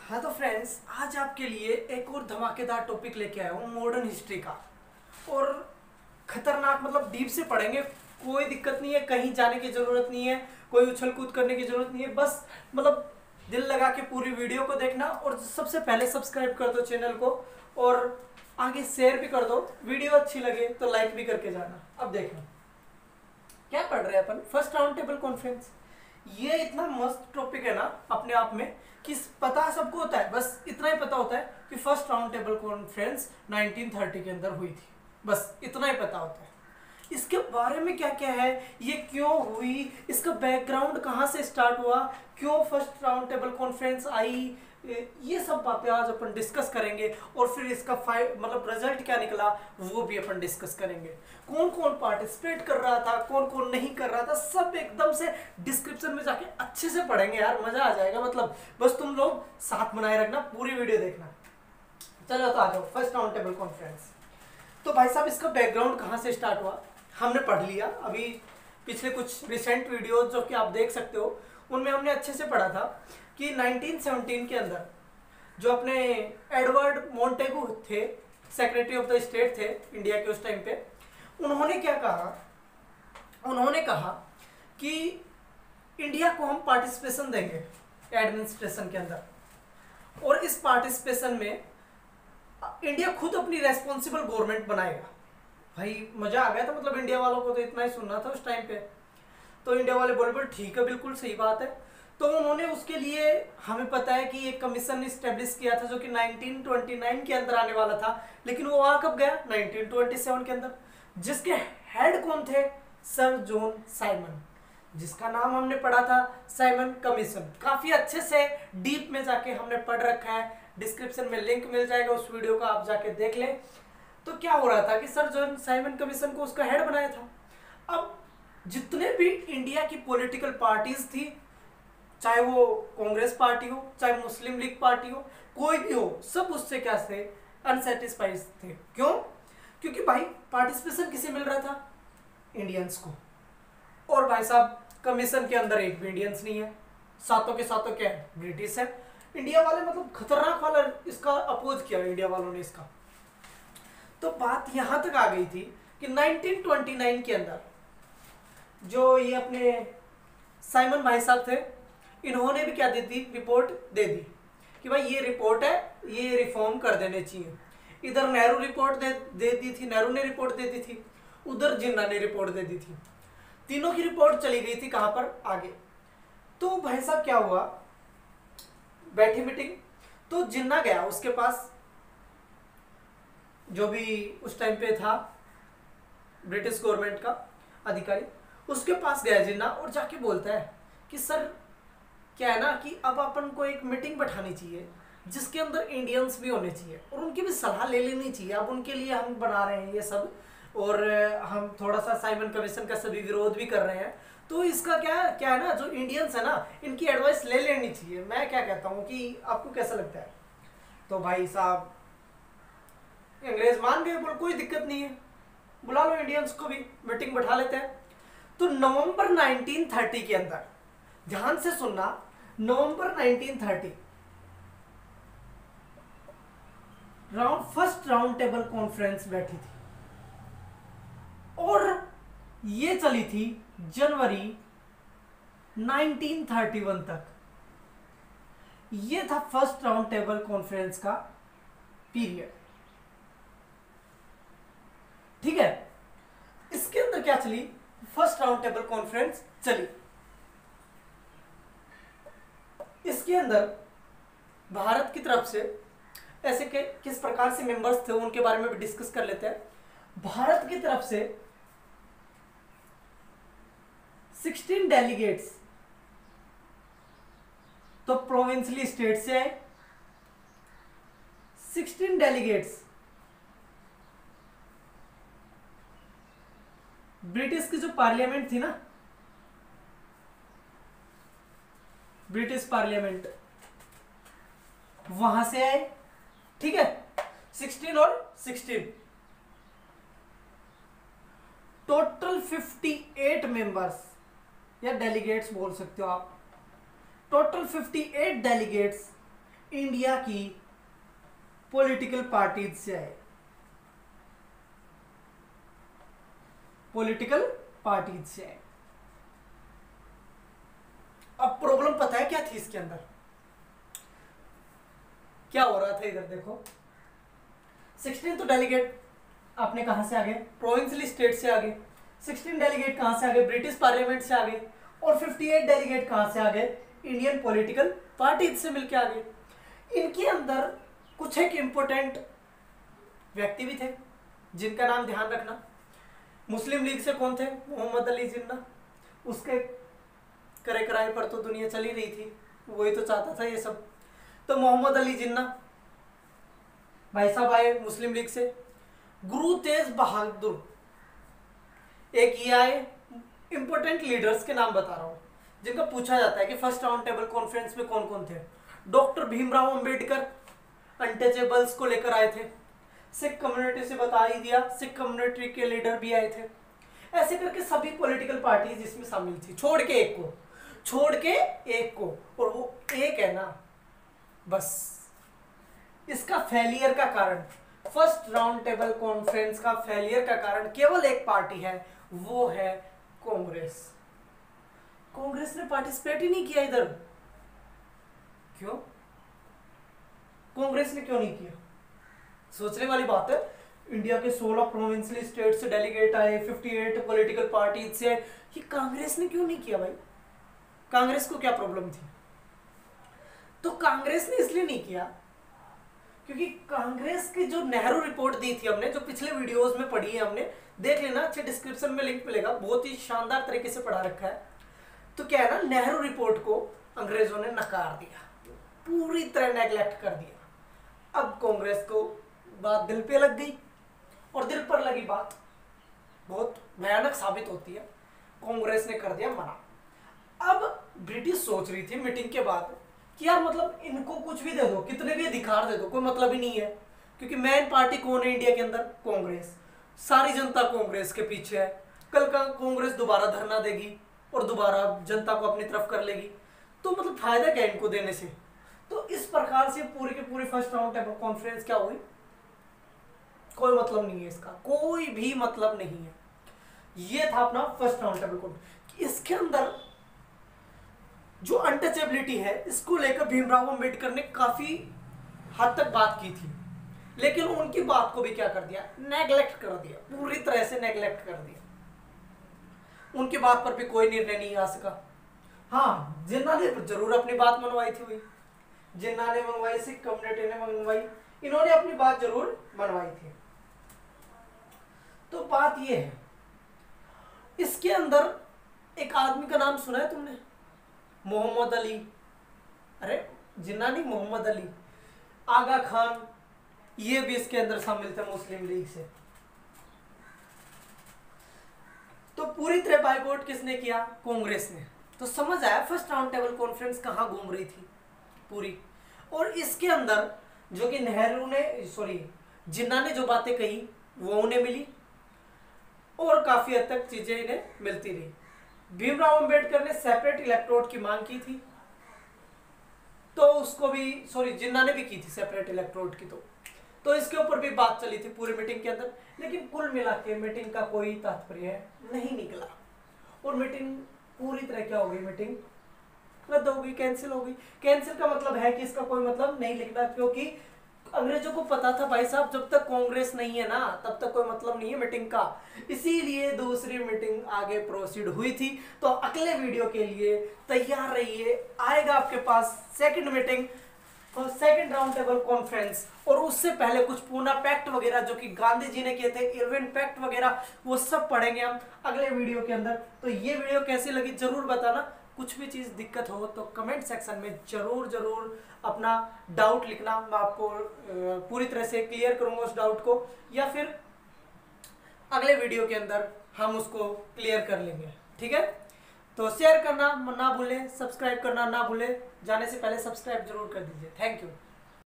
हाँ तो फ्रेंड्स, आज आपके लिए एक और धमाकेदार टॉपिक लेके आया हूँ मॉडर्न हिस्ट्री का। और खतरनाक मतलब डीप से पढ़ेंगे। कोई दिक्कत नहीं है, कहीं जाने की ज़रूरत नहीं है, कोई उछल कूद करने की ज़रूरत नहीं है। बस मतलब दिल लगा के पूरी वीडियो को देखना और सबसे पहले सब्सक्राइब कर दो चैनल को और आगे शेयर भी कर दो। वीडियो अच्छी लगे तो लाइक भी करके जाना। अब देखना क्या पढ़ रहे हैं अपन, फर्स्ट राउंड टेबल कॉन्फ्रेंस। ये इतना मस्त टॉपिक है ना अपने आप में कि पता सबको होता है, बस इतना ही पता होता है कि फर्स्ट राउंड टेबल कॉन्फ्रेंस 1930 के अंदर हुई थी। बस इतना ही पता होता है। इसके बारे में क्या क्या है, ये क्यों हुई, इसका बैकग्राउंड कहाँ से स्टार्ट हुआ, क्यों फर्स्ट राउंड टेबल कॉन्फ्रेंस आई, ये सब बातें आज अपन डिस्कस करेंगे। और फिर इसका मतलब रिजल्ट क्या निकला वो भी अपन डिस्कस करेंगे। कौन कौन पार्टिसिपेट कर रहा था, कौन कौन नहीं कर रहा था, सब एकदम से डिस्क्रिप्शन में जाके अच्छे से पढ़ेंगे यार, मजा आ जाएगा। मतलब बस तुम लोग साथ बनाए रखना, पूरी वीडियो देखना। चलो तो आ जाओ फर्स्ट राउंड टेबल कॉन्फ्रेंस। तो भाई साहब, इसका बैकग्राउंड कहाँ से स्टार्ट हुआ हमने पढ़ लिया। अभी पिछले कुछ रिसेंट वीडियोज जो कि आप देख सकते हो उनमें हमने अच्छे से पढ़ा था कि 1917 के अंदर जो अपने एडवर्ड मोंटेगू थे, सेक्रेटरी ऑफ द स्टेट थे इंडिया के उस टाइम पे, उन्होंने क्या कहा, उन्होंने कहा कि इंडिया को हम पार्टिसिपेशन देंगे एडमिनिस्ट्रेशन के अंदर, और इस पार्टिसिपेशन में इंडिया खुद अपनी रेस्पॉन्सिबल गवर्नमेंट बनाएगा। भाई मजा आ गया था, मतलब इंडिया वालों को तो इतना ही सुनना था उस टाइम पे। तो इंडिया वाले बोले ठीक है, बिल्कुल सही बात है। तो उन्होंने उसके लिए, हमें पता है कि एक कमीशन इस्टेब्लिश किया था जो कि 1929 के अंदर आने वाला था, लेकिन वो आ कब गया, 1927 के अंदर। जिसके हेड कौन थे, सर जॉन साइमन, जिसका नाम हमने पढ़ा था साइमन कमीशन। काफी अच्छे से डीप में जाके हमने पढ़ रखा है, डिस्क्रिप्शन में लिंक मिल जाएगा उस वीडियो का, आप जाके देख लें। तो क्या हो रहा था कि सर जॉन साइमन कमीशन को उसका हेड बनाया था। अब जितने भी इंडिया की पॉलिटिकल पार्टीज थी, चाहे वो कांग्रेस पार्टी हो, चाहे मुस्लिम लीग पार्टी हो, कोई भी हो, सब उससे क्या थे, अनसेटिस्फाइड थे। क्यों? क्योंकि भाई पार्टिसिपेशन किसे मिल रहा था, इंडियंस को। और भाई साहब कमीशन के अंदर एक भी इंडियंस नहीं है, सातों के सातों क्या है, ब्रिटिश है। इंडिया वाले मतलब खतरनाक वाला इसका अपोज किया इंडिया वालों ने इसका। तो बात यहां तक आ गई थी कि 1929 के अंदर जो ये अपने साइमन भाई साहब थे, इन्होंने भी क्या दी थी, रिपोर्ट दे दी कि भाई ये रिपोर्ट है, ये रिफॉर्म कर देने चाहिए। इधर नेहरू रिपोर्ट दे दी थी, नेहरू ने रिपोर्ट दे दी थी, उधर जिन्ना ने रिपोर्ट दे दी थी। तीनों की रिपोर्ट चली गई थी कहां पर, आगे। तो भाई साहब क्या हुआ, बैठी मीटिंग, तो जिन्ना गया उसके पास, जो भी उस टाइम पे था ब्रिटिश गवर्नमेंट का अधिकारी, उसके पास गया जिन्ना और जाके बोलता है कि सर क्या है ना कि अब अपन को एक मीटिंग बैठानी चाहिए जिसके अंदर इंडियंस भी होने चाहिए और उनकी भी सलाह ले लेनी चाहिए। अब उनके लिए हम बना रहे हैं ये सब, और हम थोड़ा सा साइमन कमीशन का सभी विरोध भी कर रहे हैं। तो इसका क्या है ना, जो इंडियंस है ना, इनकी एडवाइस ले लेनी चाहिए। मैं क्या कहता हूँ कि आपको कैसा लगता है? तो भाई साहब अंग्रेज मान गए, बोल कोई दिक्कत नहीं है, बुला लो इंडियंस को भी, मीटिंग बैठा लेते हैं। तो नवंबर 1930 के अंदर, ध्यान से सुनना, नवंबर 1930 फर्स्ट राउंड टेबल कॉन्फ्रेंस बैठी थी और ये चली थी जनवरी 1931 तक। ये था फर्स्ट राउंड टेबल कॉन्फ्रेंस का पीरियड, ठीक है। इसके अंदर क्या चली, फर्स्ट राउंड टेबल कॉन्फ्रेंस चली। इसके अंदर भारत की तरफ से ऐसे के किस प्रकार से मेंबर्स थे उनके बारे में भी डिस्कस कर लेते हैं। भारत की तरफ से 16 डेलीगेट्स तो प्रोविंशियली स्टेट से आए, 16 डेलीगेट्स ब्रिटिश की जो पार्लियामेंट थी ना, ब्रिटिश पार्लियामेंट, वहां से आए, ठीक है। 16 और 16 टोटल 58 मेंबर्स या डेलीगेट्स बोल सकते हो आप। टोटल 58 डेलीगेट्स इंडिया की पॉलिटिकल पार्टीज से आए। पॉलिटिकल पार्टीज से आए। अब प्रॉब्लम पता है क्या थी इसके अंदर? क्या हो रहा था इधर देखो, 16 तो डेलीगेट आपने कहां से आ गए? प्रोविंशियल स्टेट से आ गए। 16 डेलीगेट कहां से आ गए? ब्रिटिश पार्लियामेंट से आ गए। और 58 डेलीगेट कहां से आ गए? इंडियन पॉलिटिकल पार्टीज से मिलकर आ गए। इनके अंदर कुछ एक इंपॉर्टेंट व्यक्ति भी थे जिनका नाम ध्यान रखना। मुस्लिम लीग से कौन थे? मोहम्मद अली जिन्ना। उसके करे कराए पर तो दुनिया चली रही थी, वही तो चाहता था ये सब। तो मोहम्मद अली जिन्ना भाई साहब आए मुस्लिम लीग से। गुरु तेज बहादुर एक ये आए। इंपॉर्टेंट लीडर्स के नाम बता रहा हूं जिनका पूछा जाता है कि फर्स्ट राउंड टेबल कॉन्फ्रेंस में कौन कौन थे। डॉक्टर भीमराव अंबेडकर अनटचेबल्स को लेकर आए थे। सिख कम्युनिटी से बता ही दिया, सिख कम्युनिटी के लीडर भी आए थे। ऐसे करके सभी पॉलिटिकल पार्टीज इसमें शामिल थी, छोड़ के एक को। और वो एक है ना, बस इसका फेलियर का कारण, फर्स्ट राउंड टेबल कॉन्फ्रेंस का फेलियर का कारण केवल एक पार्टी है, वो है कांग्रेस। कांग्रेस ने पार्टिसिपेट ही नहीं किया इधर। क्यों? कांग्रेस ने क्यों नहीं किया? सोचने वाली बात है। इंडिया के 16 प्रोविंशियल स्टेट से डेलीगेट आए, 58 पॉलिटिकल पार्टी से, ये कांग्रेस ने क्यों नहीं किया भाई? कांग्रेस को क्या प्रॉब्लम थी? तो कांग्रेस ने इसलिए नहीं किया क्योंकि कांग्रेस की जो नेहरू रिपोर्ट दी थी हमने, जो पिछले वीडियोस में पढ़ी है हमने, देख लेना, अच्छे डिस्क्रिप्शन में लिंक मिलेगा, बहुत ही शानदार तरीके से पढ़ा रखा है। तो क्या है ना, नेहरू रिपोर्ट को अंग्रेजों ने नकार दिया, पूरी तरह नेग्लेक्ट कर दिया। अब कांग्रेस को बात दिल पे लग गई, और दिल पर लगी बात बहुत भयानक साबित होती है। कांग्रेस ने कर दिया मना। अब ब्रिटिश सोच रही थी मीटिंग के बाद कि यार मतलब इनको कुछ भी दे दो, कितने भी अधिकार दे दो, कोई मतलब ही नहीं है, क्योंकि मेन पार्टी कौन है इंडिया के अंदर? कांग्रेस। सारी जनता कांग्रेस के पीछे है। कल का कांग्रेस दोबारा धरना देगी और दोबारा जनता को अपनी तरफ कर लेगी, तो मतलब फायदा क्या इनको देने से? तो इस प्रकार से पूरी की पूरी फर्स्ट राउंड टेबल कॉन्फ्रेंस क्या हुई? कोई मतलब नहीं है इसका, कोई भी मतलब नहीं है। ये था अपना फर्स्ट राउंड टेबल कॉन्फ्रेंस। इसके अंदर जो अनटचेबिलिटी है, इसको लेकर भीमराव अंबेडकर ने काफी हद तक बात की थी, लेकिन उनकी बात को भी क्या कर दिया? नेग्लेक्ट कर दिया, पूरी तरह से नेग्लेक्ट कर दिया। उनकी बात पर भी कोई निर्णय नहीं आ सका। हाँ, जिन्ना ने जरूर अपनी बात मनवाई थी, हुई जिन्ना ने मनवाई, सिख कम्युनिटी ने मनवाई, इन्होंने अपनी बात जरूर मनवाई थी। तो बात ये है, इसके अंदर एक आदमी का नाम सुना है तुमने? मोहम्मद अली। अरे जिन्ना नहीं, मोहम्मद अली, आगा खान, ये भी इसके अंदर शामिल थे मुस्लिम लीग से। तो पूरी तरह बाइकआउट किसने किया? कांग्रेस ने। तो समझ आया फर्स्ट राउंड टेबल कॉन्फ्रेंस कहां घूम रही थी पूरी। और इसके अंदर जो कि जिन्ना ने जो बातें कही वो उन्हें मिली, और काफी हद तक चीजें इन्हें मिलती रही। भीमराव अंबेडकर ने सेपरेट इलेक्ट्रोड की मांग की थी, तो उसको भी जिन्ना ने भी की थी सेपरेट इलेक्ट्रोड की। तो इसके ऊपर भी बात चली थी पूरी मीटिंग के अंदर, लेकिन कुल मिला के मीटिंग का कोई तात्पर्य नहीं निकला, और मीटिंग पूरी तरह क्या हो गई? मीटिंग रद्द हो गई, कैंसिल हो गई। कैंसिल का मतलब है कि इसका कोई मतलब नहीं लिखना, क्योंकि अंग्रेजों को पता था भाई साहब जब तक कांग्रेस नहीं है ना तब तक कोई मतलब नहीं है मीटिंग का, इसीलिए दूसरी मीटिंग आगे प्रोसीड हुई थी। तो अगले वीडियो के लिए तैयार रहिए, आएगा आपके पास second meeting, second round table conference, और उससे पहले कुछ पूना पैक्ट वगैरह जो कि गांधी जी ने किए थे, इरविन पैक्ट वगैरह, वो सब पढ़ेंगे हम अगले वीडियो के अंदर। तो ये वीडियो कैसी लगी जरूर बताना। कुछ भी चीज़ दिक्कत हो तो कमेंट सेक्शन में जरूर अपना डाउट लिखना, मैं आपको पूरी तरह से क्लियर करूंगा उस डाउट को, या फिर अगले वीडियो के अंदर हम उसको क्लियर कर लेंगे। ठीक है, तो शेयर करना ना भूलें, सब्सक्राइब करना ना भूलें, जाने से पहले सब्सक्राइब जरूर कर दीजिए। Thank you.